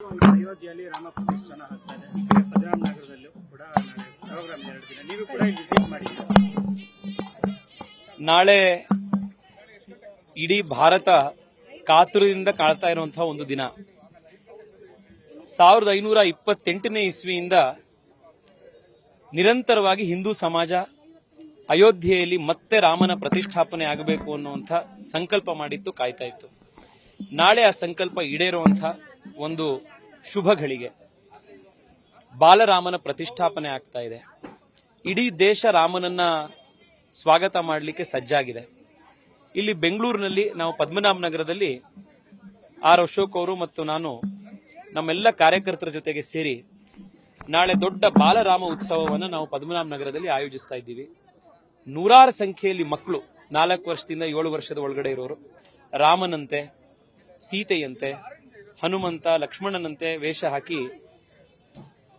ಅಯೋಧ್ಯೆಯಲ್ಲಿ ರಾಮ ಪ್ರತಿಷ್ಠಾನ ಆಗ್ತಾ ಇದೆ. ಈ ಕಡೆ ಪದ್ಮನಾಭ ನಗರದಲ್ಲೂ ಕೂಡ ನಾಳೆ ಪ್ರೋಗ್ರಾಮ್ 2 ದಿನ. ನೀವು ಕೂಡ ಇಲ್ಲಿ ವಿಸಿಟ್ ಮಾಡಿದ್ದೀರಾ? ನಾಳೆ ಇಡೀ ಭಾರತ ಕಾತುರದಿಂದ ಕಾಳ್ತಾ ಇರುವಂತಹ ಒಂದು ದಿನ. 1528ನೇ ಇಸ್ವಿಯಿಂದ ನಿರಂತರವಾಗಿ ಹಿಂದೂ ಸಮಾಜ ಅಯೋಧ್ಯೆಯಲ್ಲಿ ಮತ್ತೆ ರಾಮನ ಪ್ರತಿಷ್ಠಾಪನೆ ಆಗಬೇಕು ಅನ್ನುವಂಥ ಸಂಕಲ್ಪ ಮಾಡಿತ್ತು, ಕಾಯ್ತಾ ಇತ್ತು. ನಾಳೆ ಆ ಸಂಕಲ್ಪ ಈಡೇರುವಂಥ ಒಂದು ಶುಭ ಘಳಿಗೆ. ಬಾಲರಾಮನ ಪ್ರತಿಷ್ಠಾಪನೆ ಆಗ್ತಾ ಇದೆ. ಇಡೀ ದೇಶ ರಾಮನನ್ನ ಸ್ವಾಗತ ಮಾಡಲಿಕ್ಕೆ ಸಜ್ಜಾಗಿದೆ. ಇಲ್ಲಿ ಬೆಂಗಳೂರಿನಲ್ಲಿ ನಾವು ಪದ್ಮನಾಭ ನಗರದಲ್ಲಿ ಆರ್ ಅಶೋಕ್ ಅವರು ಮತ್ತು ನಾನು ನಮ್ಮೆಲ್ಲ ಕಾರ್ಯಕರ್ತರ ಜೊತೆಗೆ ಸೇರಿ ನಾಳೆ ದೊಡ್ಡ ಬಾಲರಾಮ ಉತ್ಸವವನ್ನು ನಾವು ಪದ್ಮನಾಭ ನಗರದಲ್ಲಿ ಆಯೋಜಿಸ್ತಾ ಇದ್ದೀವಿ. ನೂರಾರು ಸಂಖ್ಯೆಯಲ್ಲಿ ಮಕ್ಕಳು 4 ವರ್ಷದಿಂದ 7 ವರ್ಷದ ಒಳಗಡೆ ಇರೋರು ರಾಮನಂತೆ, ಸೀತೆಯಂತೆ, ಹನುಮಂತ, ಲಕ್ಷ್ಮಣನಂತೆ ವೇಷ ಹಾಕಿ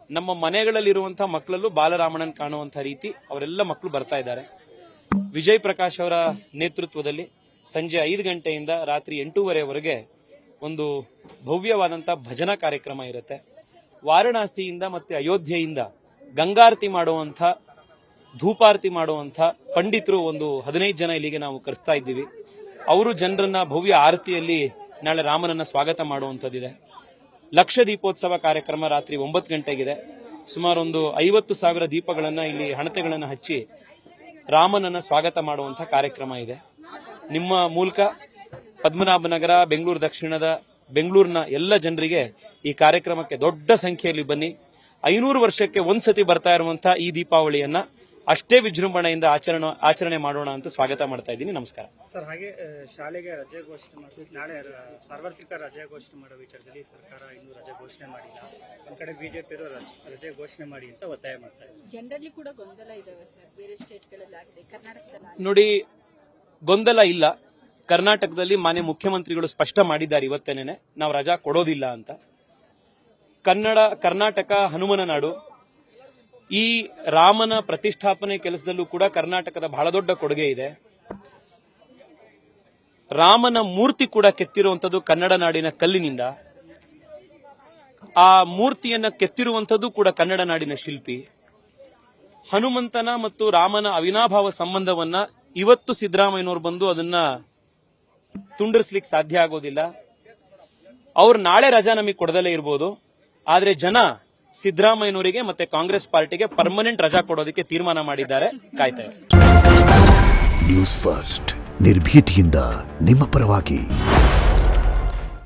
ನಮ್ಮ ಮನೆಗಳಲ್ಲಿರುವಂತಹ ಮಕ್ಕಳಲ್ಲೂ ಬಾಲರಾಮನನ್ನು ಕಾಣುವಂತ ರೀತಿ ಅವರೆಲ್ಲ ಮಕ್ಕಳು ಬರ್ತಾ ಇದ್ದಾರೆ. ವಿಜಯ್ ಪ್ರಕಾಶ್ ಅವರ ನೇತೃತ್ವದಲ್ಲಿ ಸಂಜೆ 5 ಗಂಟೆಯಿಂದ ರಾತ್ರಿ 8:30ವರೆಗೆ ಒಂದು ಭವ್ಯವಾದಂತಹ ಭಜನಾ ಕಾರ್ಯಕ್ರಮ ಇರುತ್ತೆ. ವಾರಣಾಸಿಯಿಂದ ಮತ್ತೆ ಅಯೋಧ್ಯೆಯಿಂದ ಗಂಗಾರತಿ ಮಾಡುವಂತ, ಧೂಪಾರತಿ ಮಾಡುವಂತ ಪಂಡಿತರು ಒಂದು 15 ಜನ ಇಲ್ಲಿಗೆ ನಾವು ಕರೆಸ್ತಾ ಇದ್ದೀವಿ. ಅವರು ಜನರನ್ನ ಭವ್ಯ ಆರತಿಯಲ್ಲಿ ನಾಳೆ ರಾಮನನ್ನ ಸ್ವಾಗತ ಮಾಡುವಂತದ್ದಿದೆ. ಲಕ್ಷ ದೀಪೋತ್ಸವ ಕಾರ್ಯಕ್ರಮ ರಾತ್ರಿ 9 ಗಂಟೆಗಿದೆ. ಸುಮಾರು ಒಂದು 50,000 ದೀಪಗಳನ್ನ ಇಲ್ಲಿ ಹಣತೆಗಳನ್ನ ಹಚ್ಚಿ ರಾಮನನ್ನ ಸ್ವಾಗತ ಮಾಡುವಂತ ಕಾರ್ಯಕ್ರಮ ಇದೆ. ನಿಮ್ಮ ಮೂಲಕ ಪದ್ಮನಾಭನಗರ, ಬೆಂಗಳೂರು ದಕ್ಷಿಣದ, ಬೆಂಗಳೂರಿನ ಎಲ್ಲ ಜನರಿಗೆ ಈ ಕಾರ್ಯಕ್ರಮಕ್ಕೆ ದೊಡ್ಡ ಸಂಖ್ಯೆಯಲ್ಲಿ ಬನ್ನಿ. 500 ವರ್ಷಕ್ಕೆ ಒಂದ್ಸತಿ ಬರ್ತಾ ಇರುವಂತಹ ಈ ದೀಪಾವಳಿಯನ್ನ ಅಷ್ಟೇ ವಿಜೃಂಭಣೆಯಿಂದ ಆಚರಣೆ ಮಾಡೋಣ ಅಂತ ಸ್ವಾಗತ ಮಾಡ್ತಾ ಇದ್ದೀನಿ. ನಮಸ್ಕಾರ ಸರ್. ಹಾಗೆ ಶಾಲೆಗೆ ರಜೆ ಘೋಷಣೆ ಮಾಡಿ ನಾಳೆ ಸಾರ್ವತ್ರಿಕ ರಜೆ ಘೋಷಣೆ ಮಾಡೋ ವಿಚಾರದಲ್ಲಿ ಸರ್ಕಾರ ಇನ್ನೂ ರಜೆ ಘೋಷಣೆ ಮಾಡಿಲ್ಲ. ಒಂದ್ ಕಡೆ ಬಿಜೆಪಿ ರಜೆ ಘೋಷಣೆ ಮಾಡಿ ಅಂತ ಒತ್ತಾಯ ಮಾಡ್ತಾ ಇದೆ. ಜನರಲ್ಲಿ ಕೂಡ ಗೊಂದಲ ಇದಾವೆ ಸರ್, ಬೇರೆ ಸ್ಟೇಟ್ಗಳಲ್ಲಿ ಆಗಿದೆ, ಕರ್ನಾಟಕದಲ್ಲಿ ನೋಡಿ, ಗೊಂದಲ ಇಲ್ಲ. ಕರ್ನಾಟಕದಲ್ಲಿ ಮಾನ್ಯ ಮುಖ್ಯಮಂತ್ರಿಗಳು ಸ್ಪಷ್ಟ ಮಾಡಿದ್ದಾರೆ ಇವತ್ತೇನೆ, ನಾವು ರಜಾ ಕೊಡೋದಿಲ್ಲ ಅಂತ. ಕರ್ನಾಟಕ ಹನುಮನ ನಾಡು. ಈ ರಾಮನ ಪ್ರತಿಷ್ಠಾಪನೆ ಕೆಲಸದಲ್ಲೂ ಕೂಡ ಕರ್ನಾಟಕದ ಬಹಳ ದೊಡ್ಡ ಕೊಡುಗೆ ಇದೆ. ರಾಮನ ಮೂರ್ತಿ ಕೂಡ ಕೆತ್ತಿರುವಂತದ್ದು ಕನ್ನಡ ನಾಡಿನ ಕಲ್ಲಿನಿಂದ. ಆ ಮೂರ್ತಿಯನ್ನ ಕೆತ್ತಿರುವಂತದ್ದು ಕೂಡ ಕನ್ನಡ ನಾಡಿನ ಶಿಲ್ಪಿ. ಹನುಮಂತನ ಮತ್ತು ರಾಮನ ಅವಿನಾಭಾವ ಸಂಬಂಧವನ್ನ ಇವತ್ತು ಸಿದ್ದರಾಮಯ್ಯನವರು ಬಂದು ಅದನ್ನ ತುಂಡರಿಸಲಿಕ್ಕೆ ಸಾಧ್ಯ ಆಗೋದಿಲ್ಲ. ಅವ್ರು ನಾಳೆ ರಜಾ ನಮಗೆ ಕೊಡದಲ್ಲೇ ಇರಬಹುದು, ಆದ್ರೆ ಜನ ಸಿದ್ದರಾಮಯ್ಯನವರಿಗೆ ಮತ್ತೆ ಕಾಂಗ್ರೆಸ್ ಪಾರ್ಟಿಗೆ ಪರ್ಮನೆಂಟ್ ರಜಾ ಕೊಡೋದಕ್ಕೆ ತೀರ್ಮಾನ ಮಾಡಿದ್ದಾರೆ. ಕಾಯ್ತಾ ಇದ್ದಾರೆ. ನ್ಯೂಸ್ ಫಸ್ಟ್, ನಿರ್ಭೀತಿಯಿಂದ ನಿಮ್ಮ ಪರವಾಗಿ.